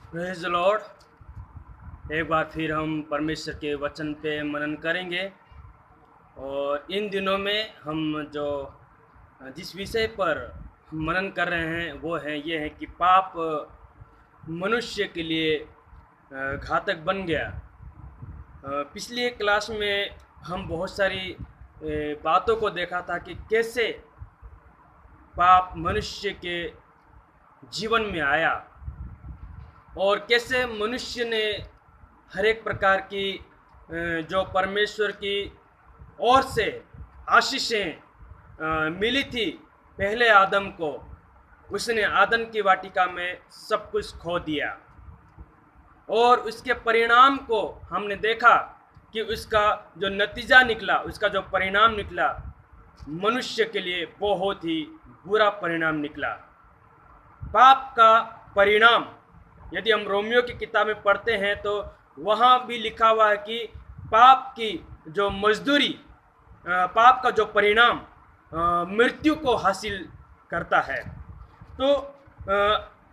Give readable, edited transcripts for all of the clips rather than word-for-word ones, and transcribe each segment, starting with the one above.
Praise the Lord. एक बार फिर हम परमेश्वर के वचन पे मनन करेंगे और इन दिनों में हम जिस विषय पर हम मनन कर रहे हैं वो ये है कि पाप मनुष्य के लिए घातक बन गया। पिछली क्लास में हम बहुत सारी बातों को देखा था कि कैसे पाप मनुष्य के जीवन में आया और कैसे मनुष्य ने हर एक प्रकार की जो परमेश्वर की ओर से आशीषें मिली थी पहले आदम को, उसने आदम की वाटिका में सब कुछ खो दिया और उसके परिणाम को हमने देखा कि उसका जो नतीजा निकला, उसका जो परिणाम निकला मनुष्य के लिए बहुत ही बुरा परिणाम निकला। पाप का परिणाम यदि हम रोमियो की किताब में पढ़ते हैं तो वहाँ भी लिखा हुआ है कि पाप की जो मजदूरी, पाप का जो परिणाम मृत्यु को हासिल करता है। तो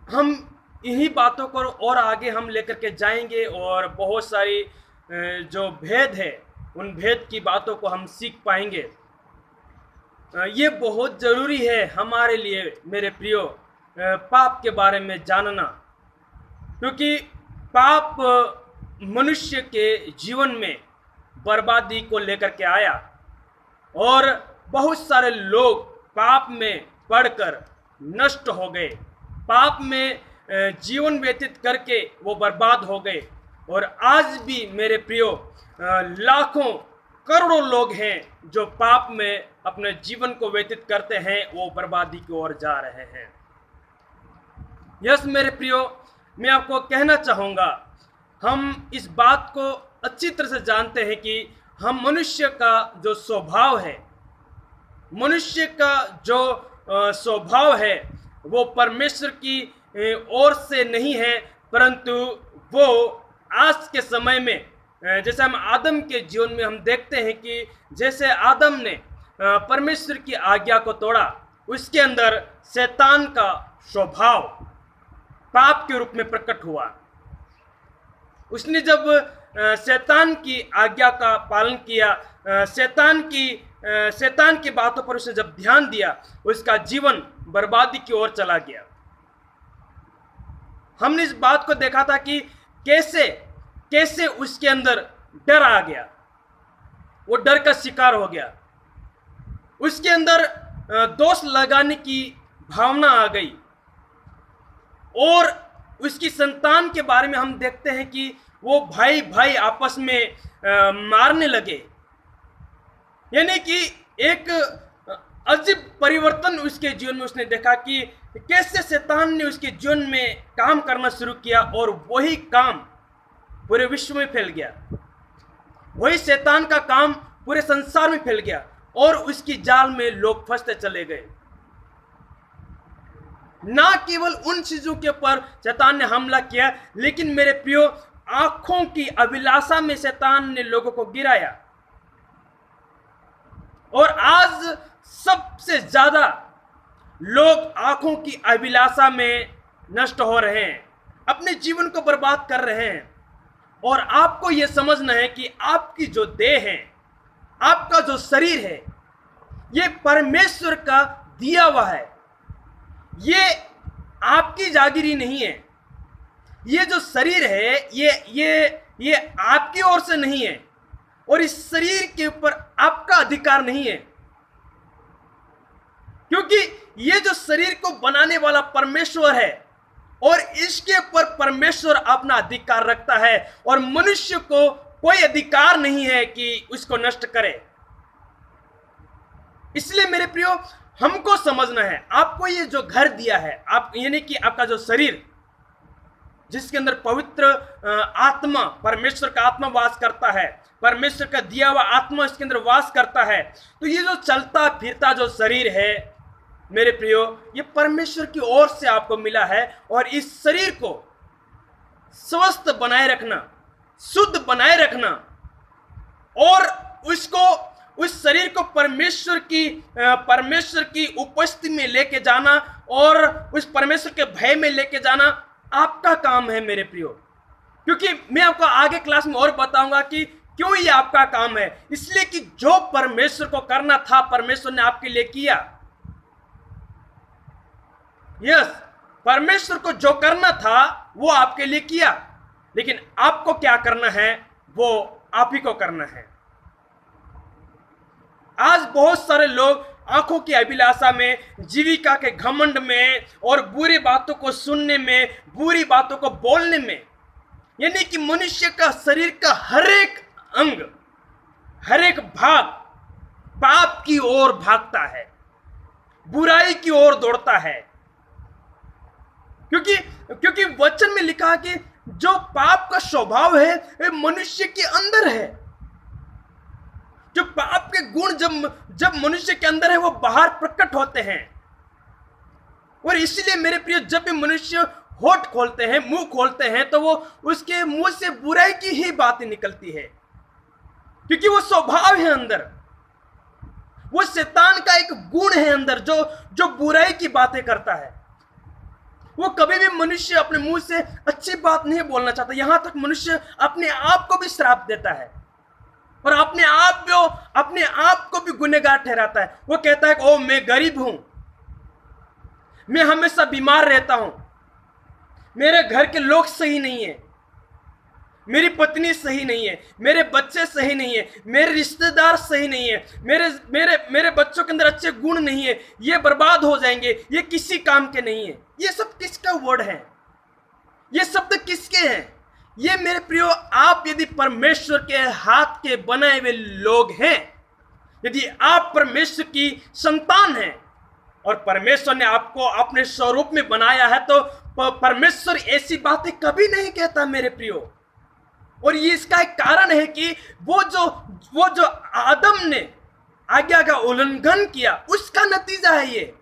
हम इन्हीं बातों को और आगे हम लेकर के जाएंगे और बहुत सारी जो भेद है उन भेद की बातों को हम सीख पाएंगे। ये बहुत ज़रूरी है हमारे लिए मेरे प्रियो, पाप के बारे में जानना, क्योंकि पाप मनुष्य के जीवन में बर्बादी को लेकर के आया और बहुत सारे लोग पाप में पड़कर नष्ट हो गए, पाप में जीवन व्यतीत करके वो बर्बाद हो गए। और आज भी मेरे प्रियो लाखों करोड़ों लोग हैं जो पाप में अपने जीवन को व्यतीत करते हैं, वो बर्बादी की ओर जा रहे हैं। यस मेरे प्रियो, मैं आपको कहना चाहूँगा, हम इस बात को अच्छी तरह से जानते हैं कि हम मनुष्य का जो स्वभाव है, मनुष्य का जो स्वभाव है वो परमेश्वर की ओर से नहीं है, परंतु वो आज के समय में जैसे हम आदम के जीवन में हम देखते हैं कि जैसे आदम ने परमेश्वर की आज्ञा को तोड़ा, उसके अंदर शैतान का स्वभाव पाप के रूप में प्रकट हुआ। उसने जब शैतान की आज्ञा का पालन किया, शैतान की बातों पर उसने जब ध्यान दिया, उसका जीवन बर्बादी की ओर चला गया। हमने इस बात को देखा था कि कैसे उसके अंदर डर आ गया, वो डर का शिकार हो गया, उसके अंदर दोष लगाने की भावना आ गई और उसकी संतान के बारे में हम देखते हैं कि वो भाई भाई आपस में मारने लगे। यानी कि एक अजीब परिवर्तन उसके जीवन में उसने देखा कि कैसे शैतान ने उसके जीवन में काम करना शुरू किया और वही काम पूरे विश्व में फैल गया, वही शैतान का काम पूरे संसार में फैल गया और उसकी जाल में लोग फंसते चले गए। ना केवल उन चीजों के ऊपर शैतान ने हमला किया, लेकिन मेरे प्रियो आंखों की अभिलाषा में शैतान ने लोगों को गिराया। और आज सबसे ज्यादा लोग आंखों की अभिलाषा में नष्ट हो रहे हैं, अपने जीवन को बर्बाद कर रहे हैं। और आपको यह समझना है कि आपकी जो देह है, आपका जो शरीर है, ये परमेश्वर का दिया हुआ है, ये आपकी जागीरी नहीं है। ये जो शरीर है ये आपकी ओर से नहीं है और इस शरीर के ऊपर आपका अधिकार नहीं है, क्योंकि ये जो शरीर को बनाने वाला परमेश्वर है और इसके ऊपर परमेश्वर अपना अधिकार रखता है और मनुष्य को कोई अधिकार नहीं है कि उसको नष्ट करे। इसलिए मेरे प्रियो, हमको समझना है, आपको ये जो घर दिया है, आप यानी कि आपका जो शरीर जिसके अंदर पवित्र आत्मा, परमेश्वर का आत्मा वास करता है, परमेश्वर का दिया हुआ आत्मा इसके अंदर वास करता है, तो ये जो चलता फिरता जो शरीर है मेरे प्रियो, ये परमेश्वर की ओर से आपको मिला है। और इस शरीर को स्वस्थ बनाए रखना, शुद्ध बनाए रखना और उस शरीर को परमेश्वर की उपस्थिति में लेके जाना और उस परमेश्वर के भय में लेके जाना आपका काम है मेरे प्रियो, क्योंकि मैं आपको आगे क्लास में और बताऊंगा कि क्यों ये आपका काम है। इसलिए कि जो परमेश्वर को करना था परमेश्वर ने आपके लिए किया। यस, परमेश्वर को जो करना था वो आपके लिए किया, लेकिन आपको क्या करना है वो आप ही को करना है। आज बहुत सारे लोग आंखों की अभिलाषा में, जीविका के घमंड में और बुरी बातों को सुनने में, बुरी बातों को बोलने में, यानी कि मनुष्य का शरीर का हर एक अंग, हर एक भाग पाप की ओर भागता है, बुराई की ओर दौड़ता है। क्योंकि वचन में लिखा कि जो पाप का स्वभाव है वो मनुष्य के अंदर है। जो पाप के गुण जब मनुष्य के अंदर है वो बाहर प्रकट होते हैं। और इसीलिए मेरे प्रिय, जब भी मनुष्य होठ खोलते हैं, मुंह खोलते हैं, तो वो उसके मुंह से बुराई की ही बातें निकलती है, क्योंकि वो स्वभाव है अंदर। वो शैतान का एक गुण है अंदर जो बुराई की बातें करता है। वो कभी भी मनुष्य अपने मुंह से अच्छी बात नहीं बोलना चाहता। यहां तक मनुष्य अपने आप को भी श्राप देता है और अपने आप को भी गुनहगार ठहराता है। वो कहता है कि ओ मैं गरीब हूं, मैं हमेशा बीमार रहता हूं, मेरे घर के लोग सही नहीं है, मेरी पत्नी सही नहीं है, मेरे बच्चे सही नहीं है, मेरे रिश्तेदार सही नहीं है, मेरे बच्चों के अंदर अच्छे गुण नहीं है, ये बर्बाद हो जाएंगे, ये किसी काम के नहीं है। ये सब किसका वर्ड है? ये शब्द किसके हैं? ये मेरे प्रियो, आप यदि परमेश्वर के हाथ के बनाए हुए लोग हैं, यदि आप परमेश्वर की संतान हैं और परमेश्वर ने आपको अपने स्वरूप में बनाया है, तो परमेश्वर ऐसी बातें कभी नहीं कहता मेरे प्रियो। और ये इसका एक कारण है कि वो जो आदम ने आज्ञा का उल्लंघन किया, उसका नतीजा है ये।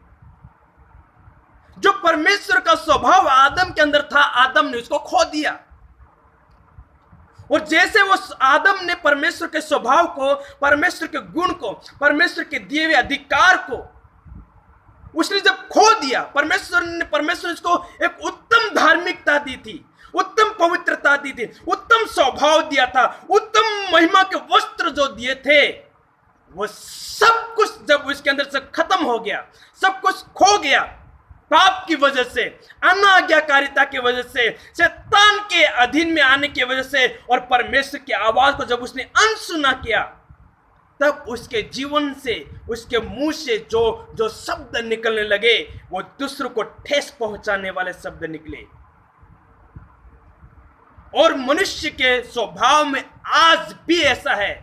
जो परमेश्वर का स्वभाव आदम के अंदर था, आदम ने उसको खो दिया। और जैसे वो आदम ने परमेश्वर के स्वभाव को, परमेश्वर के गुण को, परमेश्वर के दिए हुए अधिकार को उसने जब खो दिया, परमेश्वर उसको एक उत्तम धार्मिकता दी थी, उत्तम पवित्रता दी थी, उत्तम स्वभाव दिया था, उत्तम महिमा के वस्त्र जो दिए थे, वो सब कुछ जब उसके अंदर से खत्म हो गया, सब कुछ खो गया, पाप की वजह से, अनाज्ञाकारिता की वजह से, शैतान के अधीन में आने की वजह से, और परमेश्वर की आवाज को जब उसने अनसुना किया, तब उसके जीवन से, उसके मुंह से जो शब्द निकलने लगे, वो दूसरों को ठेस पहुंचाने वाले शब्द निकले। और मनुष्य के स्वभाव में आज भी ऐसा है।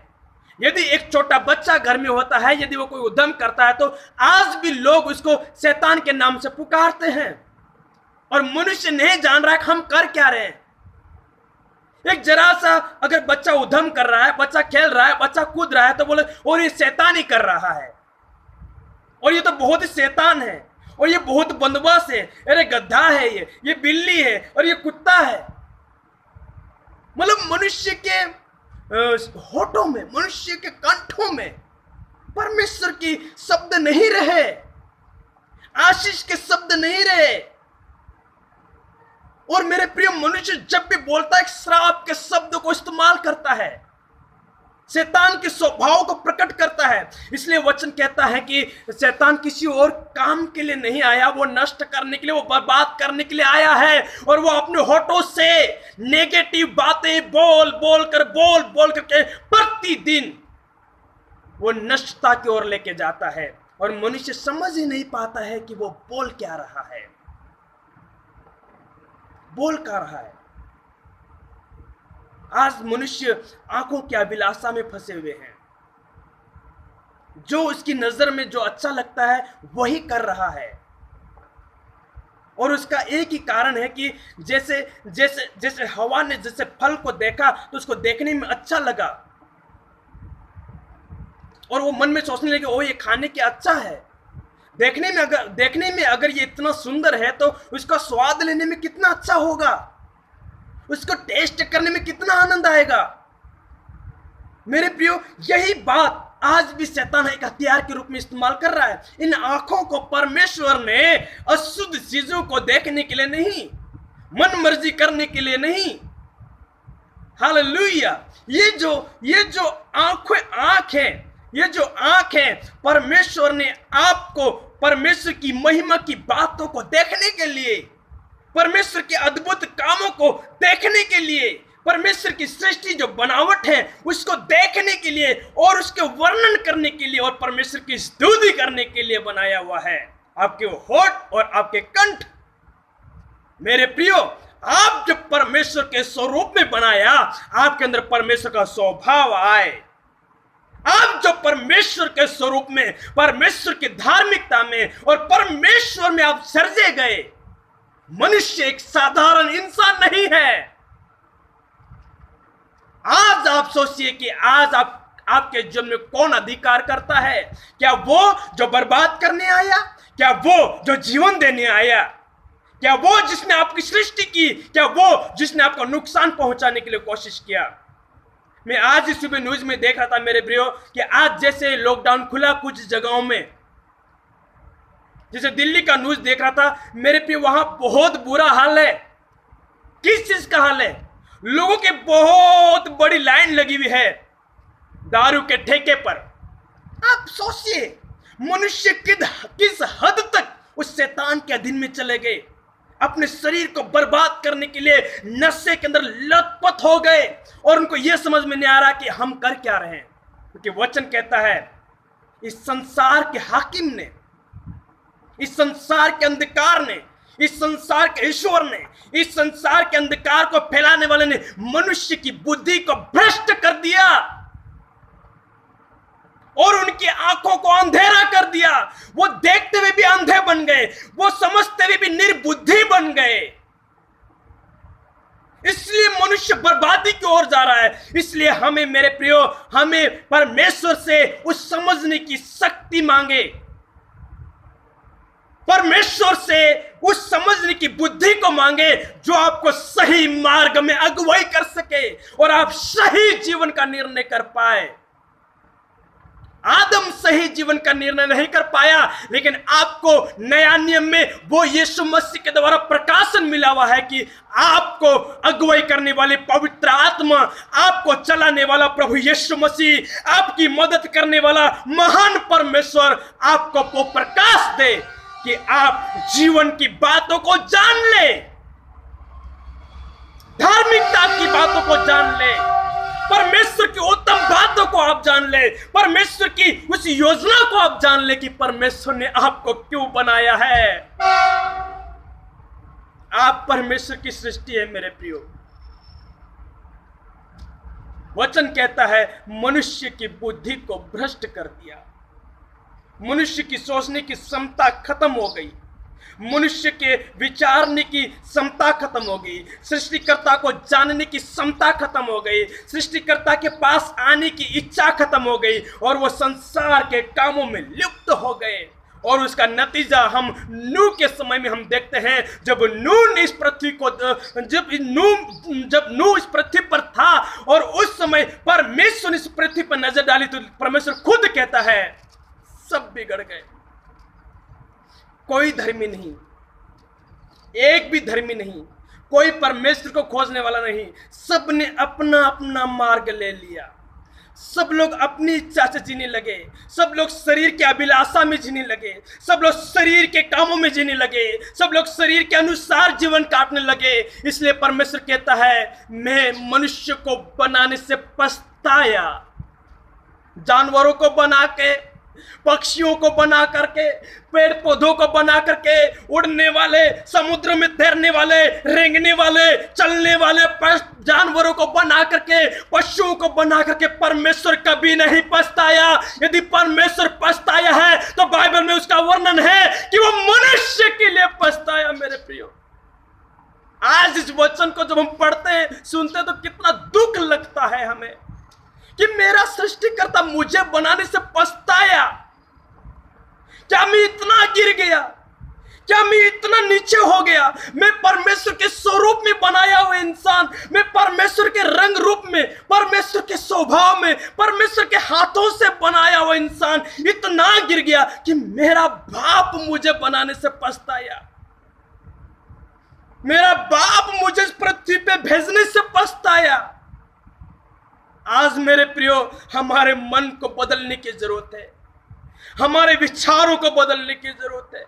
यदि एक छोटा बच्चा घर में होता है, यदि वो कोई उद्यम करता है, तो आज भी लोग उसको शैतान के नाम से पुकारते हैं, और मनुष्य नहीं जान रहा है कि हम कर क्या रहे हैं। एक जरा सा अगर बच्चा उद्यम कर रहा है, बच्चा खेल रहा है, बच्चा कूद रहा है, तो बोले और ये शैतान ही कर रहा है, और ये तो बहुत ही शैतान है, और ये बहुत बंदवास है, अरे गधा है, ये बिल्ली है, और ये कुत्ता है। मतलब मनुष्य के होठों में, मनुष्य के कंठों में परमेश्वर की शब्द नहीं रहे, आशीष के शब्द नहीं रहे। और मेरे प्रिय, मनुष्य जब भी बोलता है, श्राप के शब्द को इस्तेमाल करता है, शैतान के स्वभाव को प्रकट करता है। इसलिए वचन कहता है कि शैतान किसी और काम के लिए नहीं आया, वो नष्ट करने के लिए, वो बर्बाद करने के लिए आया है। और वो अपने होठों से नेगेटिव बातें बोल करके प्रतिदिन वो नष्टता की ओर लेके जाता है, और मनुष्य समझ ही नहीं पाता है कि वो बोल क्या रहा है, बोल क्या रहा है। आज मनुष्य आंखों की अभिलाषा में फंसे हुए हैं, जो उसकी नजर में जो अच्छा लगता है वही कर रहा है। और उसका एक ही कारण है कि जैसे हवा ने जैसे फल को देखा तो उसको देखने में अच्छा लगा, और वो मन में सोचने लगे ओ ये खाने के अच्छा है, देखने में अगर ये इतना सुंदर है तो उसका स्वाद लेने में कितना अच्छा होगा, उसको टेस्ट करने में कितना आनंद आएगा। मेरे प्रियो, यही बात आज भी शैतान एक हथियार के रूप में इस्तेमाल कर रहा है। इन आंखों को परमेश्वर ने अशुद्ध चीजों को देखने के लिए नहीं, मन मर्जी करने के लिए नहीं। हालेलुया। ये जो आंख है, ये जो आंख है, परमेश्वर ने आपको परमेश्वर की महिमा की बातों को देखने के लिए, परमेश्वर के अद्भुत कामों को देखने के लिए, परमेश्वर की सृष्टि जो बनावट है उसको देखने के लिए और उसके वर्णन करने के लिए और परमेश्वर की स्तुति करने के लिए बनाया हुआ है। आपके होठ और आपके कंठ, मेरे प्रियो, आप जब परमेश्वर के स्वरूप में बनाया, आपके अंदर परमेश्वर का स्वभाव आए। आप जब परमेश्वर के स्वरूप में, परमेश्वर की धार्मिकता में और परमेश्वर में आप सर्जे गए। मनुष्य एक साधारण इंसान नहीं है। आज आप सोचिए कि आज आपके जीवन में कौन अधिकार करता है? क्या वो जो बर्बाद करने आया? क्या वो जो जीवन देने आया? क्या वो जिसने आपकी सृष्टि की? क्या वो जिसने आपको नुकसान पहुंचाने के लिए कोशिश किया? मैं आज ही सुबह न्यूज में देख रहा था मेरे प्रियो कि आज जैसे लॉकडाउन खुला कुछ जगहों में, जैसे दिल्ली का न्यूज देख रहा था मेरे प्रियो, वहां बहुत बुरा हाल है। किस चीज का हाल है? लोगों की बहुत बड़ी लाइन लगी हुई है दारू के ठेके पर। आप सोचिए मनुष्य किस हद तक उस शैतान के अधीन में चले गए, अपने शरीर को बर्बाद करने के लिए नशे के अंदर लतपथ हो गए और उनको यह समझ में नहीं आ रहा कि हम कर क्या रहे हैं। क्योंकि वचन कहता है इस संसार के हाकिम ने, इस संसार के अंधकार ने, इस संसार के ईश्वर ने, इस संसार के अंधकार को फैलाने वाले ने मनुष्य की बुद्धि को भ्रष्ट कर दिया और उनकी आंखों को अंधेरा कर दिया। वो देखते हुए भी अंधे बन गए, वो समझते हुए भी निर्बुद्धि बन गए। इसलिए मनुष्य बर्बादी की ओर जा रहा है। इसलिए हमें मेरे प्रियो, हमें परमेश्वर से उस समझने की शक्ति मांगे, परमेश्वर से उस समझने की बुद्धि को मांगे जो आपको सही मार्ग में अगुवाई कर सके और आप सही जीवन का निर्णय कर पाए। आदम सही जीवन का निर्णय नहीं कर पाया, लेकिन आपको नया नियम में वो यीशु मसीह के द्वारा प्रकाशन मिला हुआ है कि आपको अगुवाई करने वाले पवित्र आत्मा, आपको चलाने वाला प्रभु यीशु मसीह, आपकी मदद करने वाला महान परमेश्वर आपको वो प्रकाश दे कि आप जीवन की बातों को जान ले, धार्मिकता की बातों को जान ले, परमेश्वर की उत्तम बातों को आप जान ले, परमेश्वर की उस योजना को आप जान ले कि परमेश्वर ने आपको क्यों बनाया है। आप परमेश्वर की सृष्टि है मेरे प्रियो। वचन कहता है मनुष्य की बुद्धि को भ्रष्ट कर दिया, मनुष्य की सोचने की क्षमता खत्म हो गई, मनुष्य के विचारने की क्षमता खत्म हो गई, सृष्टिकर्ता को जानने की क्षमता खत्म हो गई, सृष्टिकर्ता के पास आने की इच्छा खत्म हो गई और वो संसार के कामों में लिप्त हो गए। और उसका नतीजा हम नूह के समय में हम देखते हैं, जब नूह इस पृथ्वी को जब नूह इस पृथ्वी पर था और उस समय परमेश्वर इस पृथ्वी पर नजर डाली तो परमेश्वर खुद कहता है सब बिगड़ गए, कोई धर्मी नहीं, एक भी धर्मी नहीं, कोई परमेश्वर को खोजने वाला नहीं, सब ने अपना अपना मार्ग ले लिया, सब लोग अपनी इच्छा से जीने लगे, सब लोग शरीर के अभिलाषा में जीने लगे, सब लोग शरीर के कामों में जीने लगे, सब लोग शरीर के अनुसार जीवन काटने लगे। इसलिए परमेश्वर कहता है मैं मनुष्य को बनाने से पछताया, जानवरों को बना के, पक्षियों को बना करके, पेड़ पौधों को बना करके, उड़ने वाले, समुद्र में तैरने वाले, रेंगने वाले, चलने वाले जानवरों को बना करके, पशुओं को बना करके परमेश्वर कभी नहीं पछताया। यदि परमेश्वर पछताया है तो बाइबल में उसका वर्णन है कि वो मनुष्य के लिए पछताया। मेरे प्रियो, आज इस वचन को जब हम पढ़ते हैं, सुनते हैं तो कितना दुख लगता है हमें कि मेरा सृष्टिकर्ता मुझे बनाने से पछताया। क्या मैं इतना गिर गया? क्या मैं इतना नीचे हो गया? मैं परमेश्वर के स्वरूप में बनाया हुआ इंसान, मैं परमेश्वर के रंग रूप में, परमेश्वर के स्वभाव में, परमेश्वर के हाथों से बनाया हुआ इंसान इतना गिर गया कि मेरा बाप मुझे बनाने से पछताया, मेरा बाप पे भेजने से पछताया। आज मेरे प्रियो, हमारे मन को बदलने की जरूरत है, हमारे विचारों को बदलने की जरूरत है,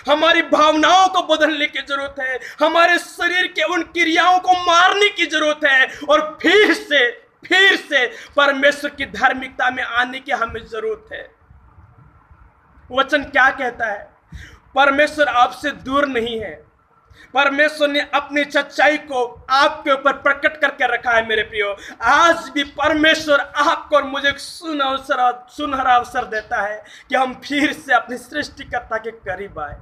हमारी भावनाओं को बदलने की जरूरत है, हमारे शरीर के उन क्रियाओं को मारने की जरूरत है और फिर से परमेश्वर की धार्मिकता में आने की हमें जरूरत है। वचन क्या कहता है? परमेश्वर आपसे दूर नहीं है। परमेश्वर ने अपनी सच्चाई को आपके ऊपर प्रकट करके रखा है मेरे प्रियो। आज भी परमेश्वर आपको और मुझे सुनहरा अवसर देता है कि हम फिर से अपने सृष्टिकर्ता के करीब आए,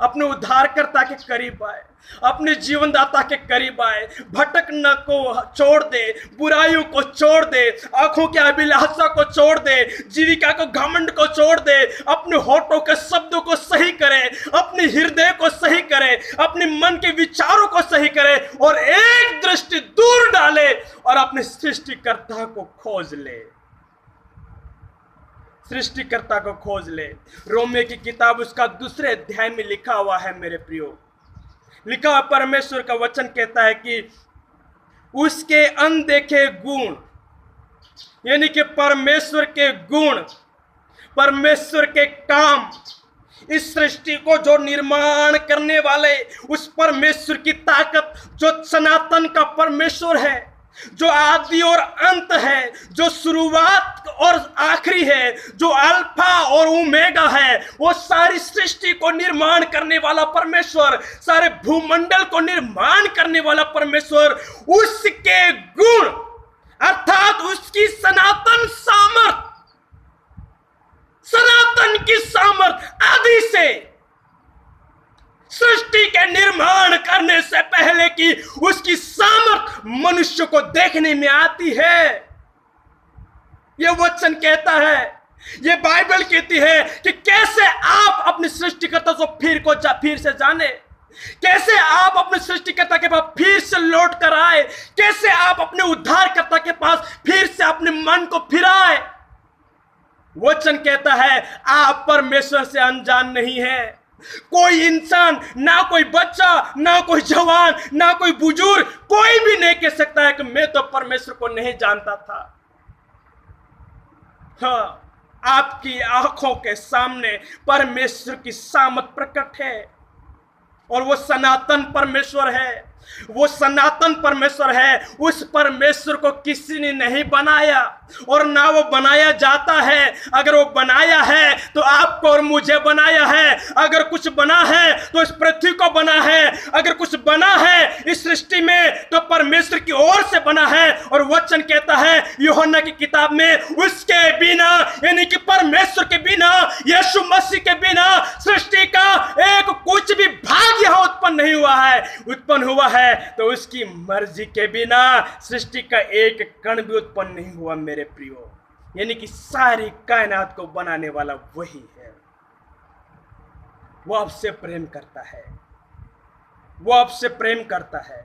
अपने उद्धारकर्ता के करीब आए, अपने जीवनदाता के करीब आए। भटकना को छोड़ दे, बुराइयों को छोड़ दे, आंखों की अभिलाषा को छोड़ दे, जीविका को घमंड को छोड़ दे, अपने होठों के शब्दों को सही करे, अपने हृदय को सही करे, अपने मन के विचारों को सही करे और एक दृष्टि दूर डाले और अपने सृष्टिकर्ता को खोज ले, सृष्टिकर्ता को खोज ले। रोमियो की किताब उसका 2 अध्याय में लिखा हुआ है मेरे प्रियो, लिखा हुआ परमेश्वर का वचन कहता है कि उसके अनदेखे गुण, यानी कि परमेश्वर के गुण, परमेश्वर के काम, इस सृष्टि को जो निर्माण करने वाले उस परमेश्वर की ताकत, जो सनातन का परमेश्वर है, जो आदि और अंत है, जो शुरुआत और आखिरी है, जो अल्फा और ओमेगा है, वो सारी सृष्टि को निर्माण करने वाला परमेश्वर, सारे भूमंडल को निर्माण करने वाला परमेश्वर, उसके गुण अर्थात उसकी सनातन सामर्थ, सनातन की सामर्थ आदि से सृष्टि के निर्माण करने से पहले की उसकी सामर्थ मनुष्य को देखने में आती है। यह वचन कहता है, यह बाइबल कहती है कि कैसे आप अपने सृष्टिकर्ता को फिर से जाने, कैसे आप अपने सृष्टिकर्ता के पास फिर से लौट कर आए, कैसे आप अपने उद्धारकर्ता के पास फिर से अपने मन को फिराए। वचन कहता है आप परमेश्वर से अनजान नहीं है। कोई इंसान, ना कोई बच्चा, ना कोई जवान, ना कोई बुजुर्ग, कोई भी नहीं कह सकता है कि मैं तो परमेश्वर को नहीं जानता था। हाँ, आपकी आंखों के सामने परमेश्वर की सामर्थ प्रकट है और वो सनातन परमेश्वर है, वो सनातन परमेश्वर है। उस परमेश्वर को किसी ने नहीं बनाया और ना वो बनाया जाता है। अगर वो बनाया है तो आपको और मुझे बनाया है। अगर कुछ बना है तो इस पृथ्वी को बना है। अगर कुछ बना है इस सृष्टि में तो परमेश्वर की ओर से बना है। और वचन कहता है यूहन्ना की किताब में, उसके बिना यानी कि परमेश्वर के बिना, यीशु मसीह के बिना सृष्टि का एक कुछ भी भाग यहां उत्पन्न नहीं हुआ है। उत्पन्न हुआ है तो उसकी मर्जी के बिना सृष्टि का एक कण भी उत्पन्न नहीं हुआ मेरे प्रियो। यानी कि सारी कायनात को बनाने वाला वही है। वो आपसे प्रेम करता है, वो आपसे प्रेम करता है।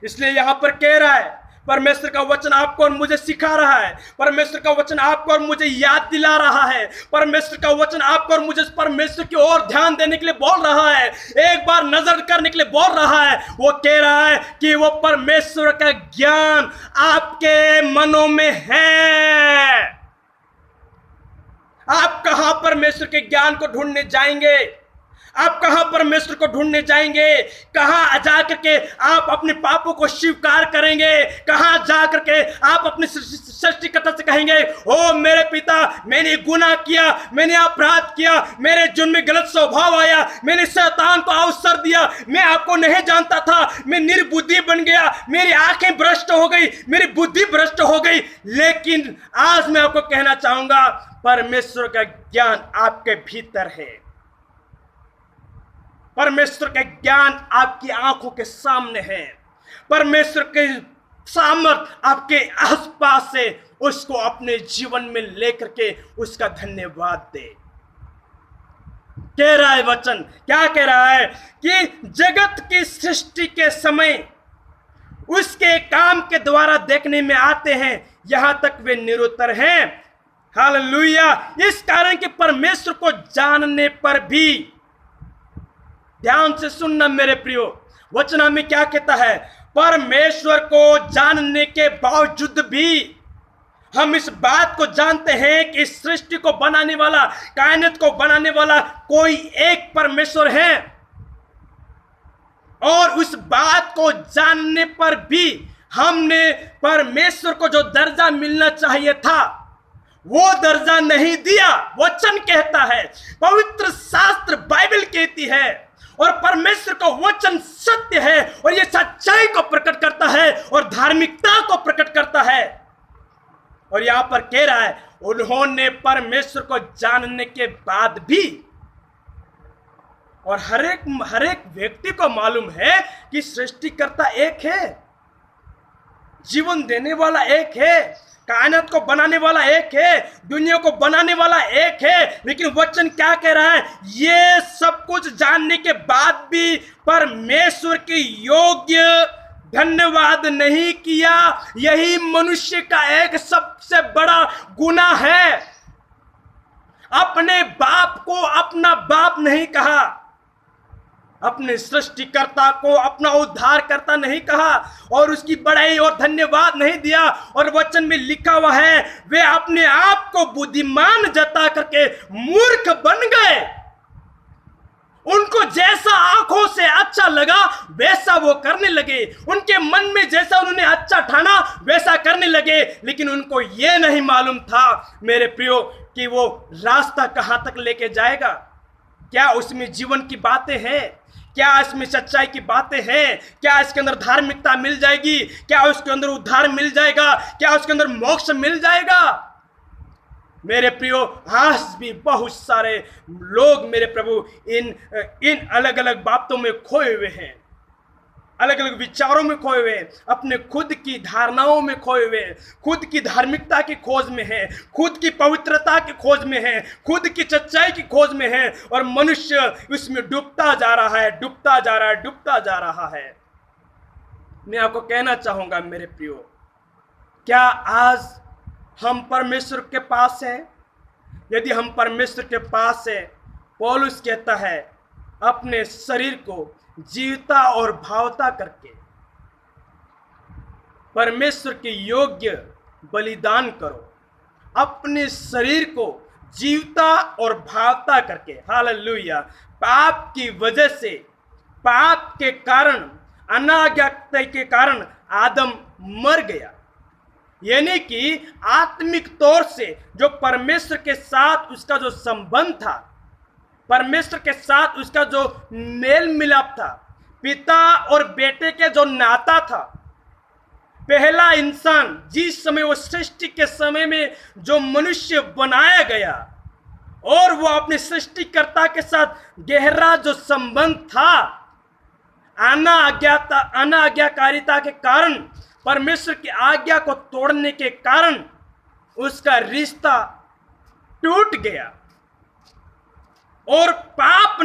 इसलिए यहां पर कह रहा है, परमेश्वर का वचन आपको और मुझे सिखा रहा है, परमेश्वर का वचन आपको और मुझे याद दिला रहा है, परमेश्वर का वचन आपको और मुझे परमेश्वर की ओर ध्यान देने के लिए बोल रहा है, एक बार नजर करने के लिए बोल रहा है। वो कह रहा है कि वो परमेश्वर का ज्ञान आपके मनों में है। आप कहां परमेश्वर के ज्ञान को ढूंढने जाएंगे? आप कहां परमेश्वर को ढूंढने जाएंगे? कहां जाकर के आप अपने पापों को स्वीकार करेंगे? कहां जाकर के आप अपने सृष्टिकर्ता से कहेंगे, ओ मेरे पिता, मैंने गुनाह किया, मैंने अपराध किया, मेरे जुर्म में गलत स्वभाव आया, मैंने शैतान को अवसर दिया, मैं आपको नहीं जानता था, मैं निर्बुद्धि बन गया, मेरी आंखें भ्रष्ट हो गई, मेरी बुद्धि भ्रष्ट हो गई। लेकिन आज मैं आपको कहना चाहूंगा, परमेश्वर का ज्ञान आपके भीतर है। परमेश्वर का ज्ञान आपकी आंखों के सामने है। परमेश्वर के सामर्थ आपके आसपास से, उसको अपने जीवन में लेकर के उसका धन्यवाद दे। कह रहा है वचन, क्या कह रहा है कि जगत की सृष्टि के समय उसके काम के द्वारा देखने में आते हैं, यहां तक वे निरुत्तर हैं। हालेलुया। इस कारण कि परमेश्वर को जानने पर भी, ध्यान से सुनना मेरे प्रियो, वचन में क्या कहता है, परमेश्वर को जानने के बावजूद भी हम इस बात को जानते हैं कि इस सृष्टि को बनाने वाला, कायनात को बनाने वाला कोई एक परमेश्वर है। और उस बात को जानने पर भी हमने परमेश्वर को जो दर्जा मिलना चाहिए था वो दर्जा नहीं दिया। वचन कहता है, पवित्र शास्त्र बाइबल कहती है, और परमेश्वर का वचन सत्य है और ये सच्चाई को प्रकट करता है और धार्मिकता को प्रकट करता है। और यहां पर कह रहा है, उन्होंने परमेश्वर को जानने के बाद भी, और हर एक व्यक्ति को मालूम है कि सृष्टिकर्ता एक है, जीवन देने वाला एक है, कायनात को बनाने वाला एक है, दुनिया को बनाने वाला एक है। लेकिन वचन क्या कह रहा है? ये सब कुछ जानने के बाद भी परमेश्वर के योग्य धन्यवाद नहीं किया। यही मनुष्य का एक सबसे बड़ा गुनाह है। अपने बाप को अपना बाप नहीं कहा, अपने सृष्टिकर्ता को अपना उद्धारकर्ता नहीं कहा, और उसकी बड़ाई और धन्यवाद नहीं दिया। और वचन में लिखा हुआ है, वे अपने आप को बुद्धिमान जता करके मूर्ख बन गए। उनको जैसा आंखों से अच्छा लगा वैसा वो करने लगे, उनके मन में जैसा उन्होंने अच्छा ठाना वैसा करने लगे। लेकिन उनको ये नहीं मालूम था मेरे प्रियो कि वो रास्ता कहां तक लेके जाएगा। क्या उसमें जीवन की बातें हैं? क्या इसमें सच्चाई की बातें हैं? क्या इसके अंदर धार्मिकता मिल जाएगी? क्या उसके अंदर उद्धार मिल जाएगा? क्या उसके अंदर मोक्ष मिल जाएगा? मेरे प्रियो, आज भी बहुत सारे लोग मेरे प्रभु इन अलग अलग बातों में खोए हुए हैं, अलग अलग विचारों में खोए हुए हैं, अपने खुद की धारणाओं में खोए हुए हैं, खुद की धार्मिकता की खोज में है, खुद की पवित्रता की खोज में है, खुद की सच्चाई की खोज में है, और मनुष्य उसमें डूबता जा रहा है, डूबता जा रहा है, डूबता जा रहा है। मैं आपको कहना चाहूंगा मेरे प्रियो, क्या आज हम परमेश्वर के पास हैं? यदि हम परमेश्वर के पास हैं, पौलुस कहता है, अपने शरीर को जीवता और भावता करके परमेश्वर के योग्य बलिदान करो। अपने शरीर को जीवता और भावता करके, हालेलुया। पाप की वजह से, पाप के कारण, अनाज्ञाता के कारण आदम मर गया। यानी कि आत्मिक तौर से जो परमेश्वर के साथ उसका जो संबंध था, परमेश्वर के साथ उसका जो मेल मिलाप था, पिता और बेटे के जो नाता था, पहला इंसान जिस समय, वो सृष्टि के समय में जो मनुष्य बनाया गया, और वो अपने सृष्टिकर्ता के साथ गहरा जो संबंध था, अनाज्ञाकारिता के कारण, परमेश्वर की आज्ञा को तोड़ने के कारण उसका रिश्ता टूट गया। और पाप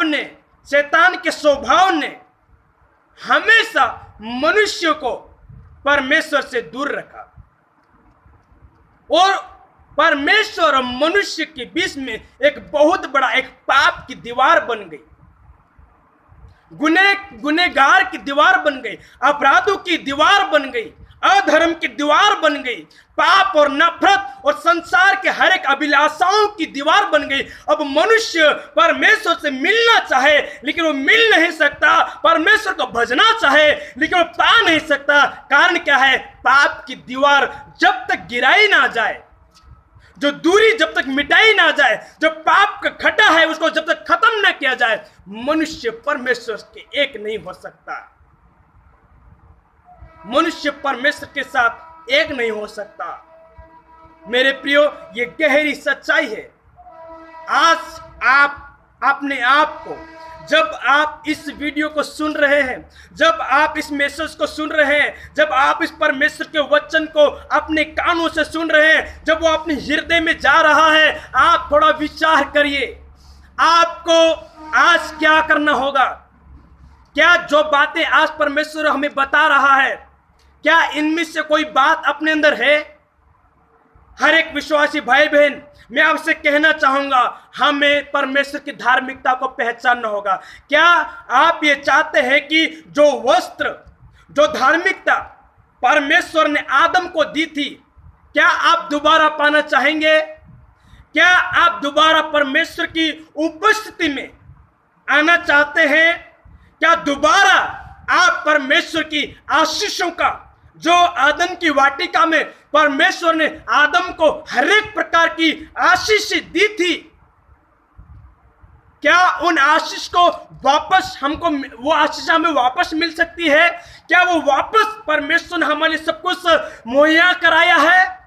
ने शैतान के स्वभाव ने हमेशा मनुष्य को परमेश्वर से दूर रखा, और परमेश्वर और मनुष्य के बीच में एक बहुत बड़ा एक पाप की दीवार बन गई, गुनहगार की दीवार बन गई, अपराधों की दीवार बन गई, अधर्म की दीवार बन गई, पाप और नफरत और संसार के हर एक अभिलाषाओं की दीवार बन गई। अब मनुष्य परमेश्वर से मिलना चाहे लेकिन वो मिल नहीं सकता, परमेश्वर को भजना चाहे लेकिन वो पा नहीं सकता। कारण क्या है? पाप की दीवार जब तक गिराई ना जाए, जो दूरी जब तक मिटाई ना जाए, जो पाप का खटा है उसको जब तक खत्म ना किया जाए, मनुष्य परमेश्वर के एक नहीं हो सकता। मनुष्य परमेश्वर के साथ एक नहीं हो सकता। मेरे प्रियो, ये गहरी सच्चाई है। आज आप अपने आप को, जब आप इस वीडियो को सुन रहे हैं, जब आप इस मैसेज को सुन रहे हैं, जब आप इस परमेश्वर के वचन को अपने कानों से सुन रहे हैं, जब वो अपने हृदय में जा रहा है, आप थोड़ा विचार करिए, आपको आज क्या करना होगा। क्या जो बातें आज परमेश्वर हमें बता रहा है, क्या इनमें से कोई बात अपने अंदर है? हर एक विश्वासी भाई बहन, मैं आपसे कहना चाहूंगा, हमें परमेश्वर की धार्मिकता को पहचानना होगा। क्या आप ये चाहते हैं कि जो वस्त्र, जो धार्मिकता परमेश्वर ने आदम को दी थी, क्या आप दोबारा पाना चाहेंगे? क्या आप दोबारा परमेश्वर की उपस्थिति में आना चाहते हैं? क्या दोबारा आप परमेश्वर की आशीषों का, जो आदम की वाटिका में परमेश्वर ने आदम को हर एक प्रकार की आशीष दी थी, क्या उन आशीष को वापस हमको, वो आशीष हमें वापस मिल सकती है? क्या वो वापस परमेश्वर ने हमारे सब कुछ मुहैया कराया है?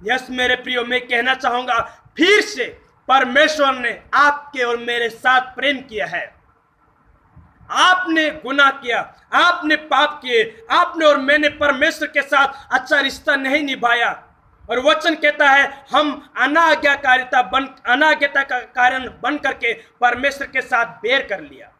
यस मेरे प्रियो, मैं कहना चाहूंगा, फिर से परमेश्वर ने आपके और मेरे साथ प्रेम किया है। आपने गुनाह किया, आपने पाप किए, आपने और मैंने परमेश्वर के साथ अच्छा रिश्ता नहीं निभाया, और वचन कहता है हम अनाज्ञाकारिता का कारण बन करके परमेश्वर के साथ बैर कर लिया,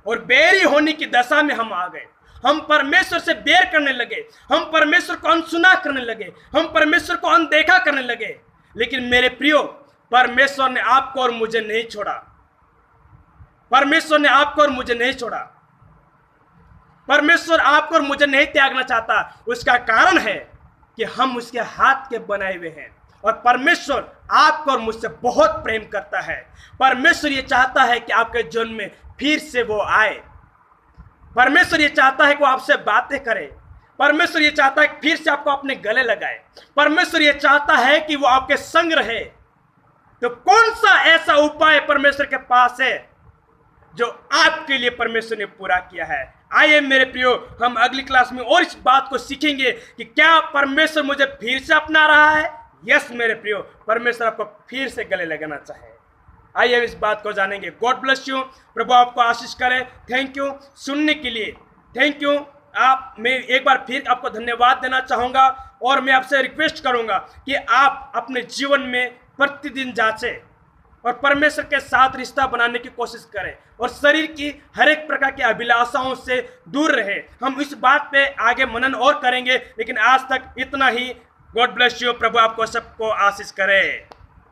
और बैरी होने की दशा में हम आ गए। हम परमेश्वर से बैर करने लगे, हम परमेश्वर को अनसुना करने लगे, हम परमेश्वर को अनदेखा करने लगे। लेकिन मेरे प्रियो, परमेश्वर ने आपको और मुझे नहीं छोड़ा। परमेश्वर ने आपको और मुझे नहीं छोड़ा। परमेश्वर आपको और मुझे नहीं त्यागना चाहता। उसका कारण है कि हम उसके हाथ के बनाए हुए हैं, और परमेश्वर आपको और मुझसे बहुत प्रेम करता है। परमेश्वर ये चाहता है कि आपके जीवन में फिर से वो आए। परमेश्वर ये चाहता है कि वो आपसे बातें करे। परमेश्वर ये चाहता है कि फिर से आपको अपने गले लगाए। परमेश्वर ये चाहता है कि वो आपके संग रहे। तो कौन सा ऐसा उपाय परमेश्वर के पास है जो आपके लिए परमेश्वर ने पूरा किया है? आइए मेरे प्रियो, हम अगली क्लास में और इस बात को सीखेंगे कि क्या परमेश्वर मुझे फिर से अपना रहा है। यस मेरे प्रियो, परमेश्वर आपको फिर से गले लगाना चाहे। आइए हम इस बात को जानेंगे। गॉड ब्लेस यू, प्रभु आपको आशीष करे। थैंक यू सुनने के लिए, थैंक यू। मैं एक बार फिर आपको धन्यवाद देना चाहूँगा, और मैं आपसे रिक्वेस्ट करूँगा कि आप अपने जीवन में प्रतिदिन जांचें और परमेश्वर के साथ रिश्ता बनाने की कोशिश करें, और शरीर की हर एक प्रकार की अभिलाषाओं से दूर रहे। हम इस बात पे आगे मनन और करेंगे, लेकिन आज तक इतना ही। गॉड ब्लेस यू, प्रभु आपको सबको आशीष करे।